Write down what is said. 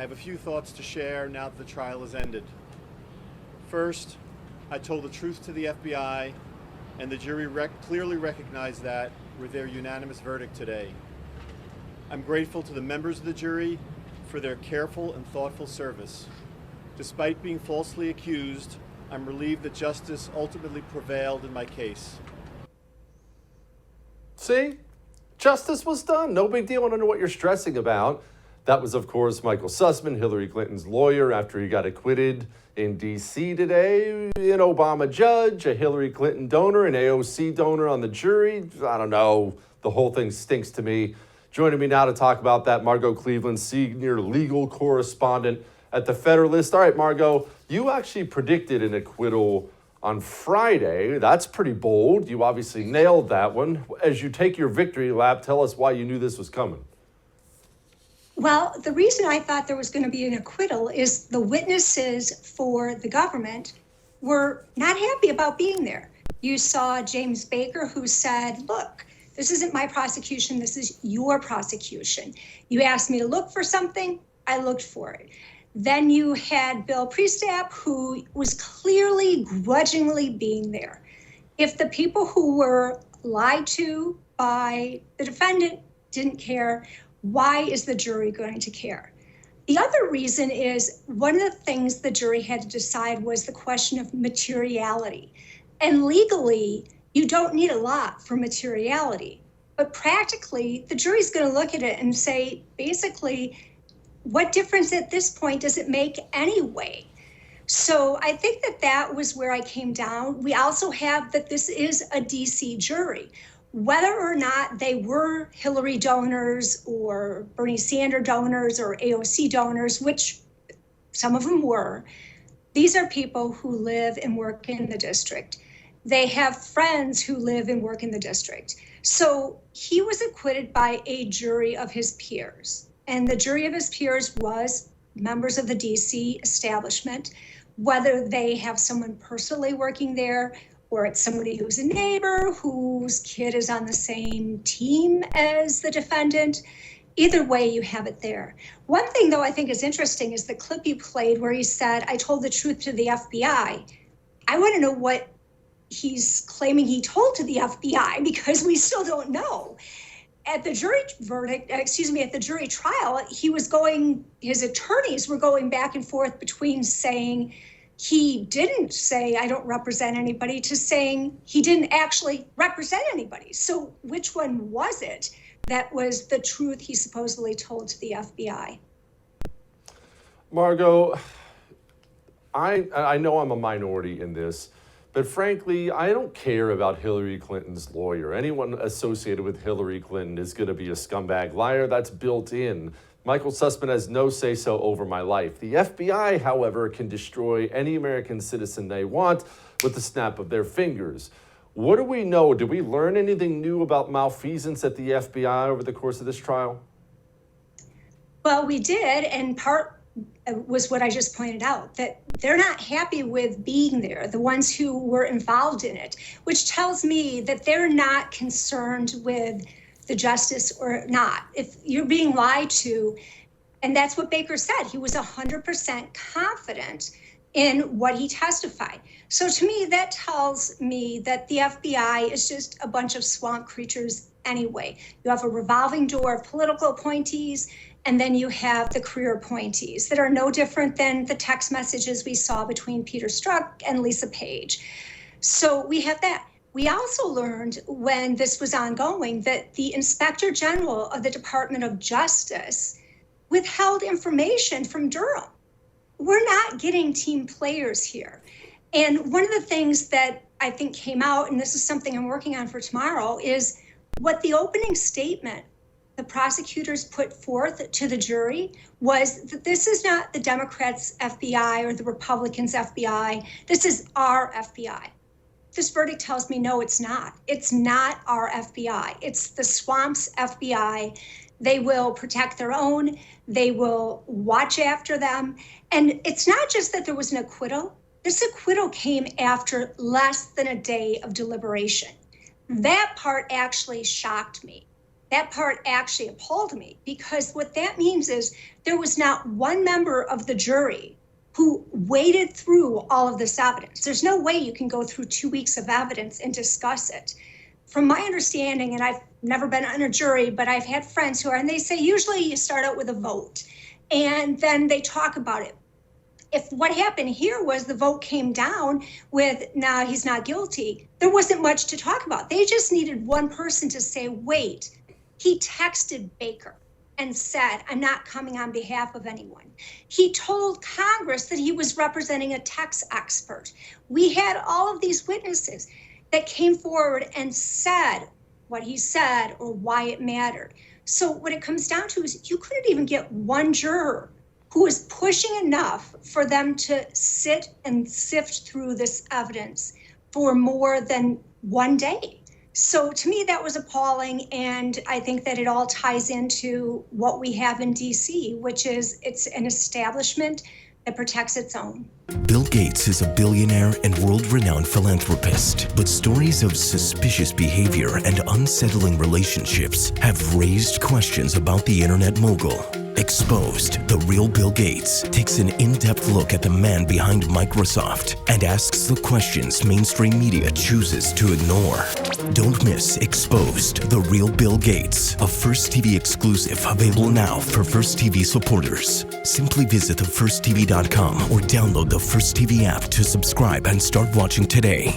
have a few thoughts to share now that the trial has ended. First, I told the truth to the FBI, and the jury clearly recognized that with their unanimous verdict today. I'm grateful to the members of the jury for their careful and thoughtful service. Despite being falsely accused, I'm relieved that justice ultimately prevailed in my case. See? Justice was done. No big deal. I don't know what you're stressing about. That was, of course, Michael Sussman, Hillary Clinton's lawyer, after he got acquitted in D.C. today. An Obama judge, a Hillary Clinton donor, an AOC donor on the jury. I don't know. The whole thing stinks to me. Joining me now to talk about that, Margaret Cleveland, senior legal correspondent at the Federalist. All right, Margot, you actually predicted an acquittal on Friday. That's pretty bold. You obviously nailed that one. As you take your victory lap, tell us why you knew this was coming. Well, the reason I thought there was going to be an acquittal is the witnesses for the government were not happy about being there. You saw James Baker, who said, look, this isn't my prosecution, this is your prosecution. You asked me to look for something, I looked for it. Then you had Bill Priestap, who was clearly grudgingly being there. If the people who were lied to by the defendant didn't care, why is the jury going to care? The other reason is one of the things the jury had to decide was the question of materiality. And legally, you don't need a lot for materiality. But practically, the jury's going to look at it and say, basically, what difference at this point does it make anyway? So I think that was where I came down. We also have that this is a DC jury. Whether or not they were Hillary donors or Bernie Sanders donors or AOC donors, which some of them were, these are people who live and work in the district. They have friends who live and work in the district. So he was acquitted by a jury of his peers. And the jury of his peers was members of the DC establishment, whether they have someone personally working there, or it's somebody who's a neighbor whose kid is on the same team as the defendant. Either way, you have it there. One thing, though, I think is interesting is the clip you played where he said, I told the truth to the FBI. I want to know what he's claiming he told to the FBI, because we still don't know. At the jury at the jury trial, his attorneys were going back and forth between saying he didn't say, I don't represent anybody, to saying he didn't actually represent anybody. So which one was it that was the truth he supposedly told to the FBI? Margot, I know I'm a minority in this, but frankly, I don't care about Hillary Clinton's lawyer. Anyone associated with Hillary Clinton is going to be a scumbag liar. That's built in. Michael Sussman has no say-so over my life. The FBI, however, can destroy any American citizen they want with the snap of their fingers. What do we know? Did we learn anything new about malfeasance at the FBI over the course of this trial? Well, we did, and part was what I just pointed out, that they're not happy with being there, the ones who were involved in it, which tells me that they're not concerned with the justice or not. If you're being lied to, and that's what Baker said, he was 100% confident in what he testified. So to me, that tells me that the FBI is just a bunch of swamp creatures anyway. You have a revolving door of political appointees, and then you have the career appointees that are no different than the text messages we saw between Peter Strzok and Lisa Page. So we have that. We also learned when this was ongoing that the Inspector General of the Department of Justice withheld information from Durham. We're not getting team players here. And one of the things that I think came out, and this is something I'm working on for tomorrow, is what the opening statement the prosecutors put forth to the jury was that this is not the Democrats' FBI or the Republicans' FBI. This is our FBI. This verdict tells me, no, it's not. It's not our FBI. It's the swamp's FBI. They will protect their own. They will watch after them. And it's not just that there was an acquittal. This acquittal came after less than a day of deliberation. That part actually shocked me, That part actually appalled me, because what that means is there was not one member of the jury who waded through all of this evidence. There's no way you can go through 2 weeks of evidence and discuss it. From my understanding, and I've never been on a jury, but I've had friends who are, and they say usually you start out with a vote and then they talk about it. If what happened here was the vote came down with, nah, he's not guilty, there wasn't much to talk about. They just needed one person to say, wait, he texted Baker and said, I'm not coming on behalf of anyone. He told Congress that he was representing a tax expert. We had all of these witnesses that came forward and said what he said or why it mattered. So what it comes down to is you couldn't even get one juror who was pushing enough for them to sit and sift through this evidence for more than one day. So to me, that was appalling. And I think that it all ties into what we have in DC, which is it's an establishment that protects its own. Bill Gates is a billionaire and world-renowned philanthropist, but stories of suspicious behavior and unsettling relationships have raised questions about the internet mogul. Exposed, The Real Bill Gates takes an in-depth look at the man behind Microsoft and asks the questions mainstream media chooses to ignore. Don't miss Exposed, The Real Bill Gates, a First TV exclusive available now for First TV supporters. Simply visit thefirsttv.com or download the First TV app to subscribe and start watching today.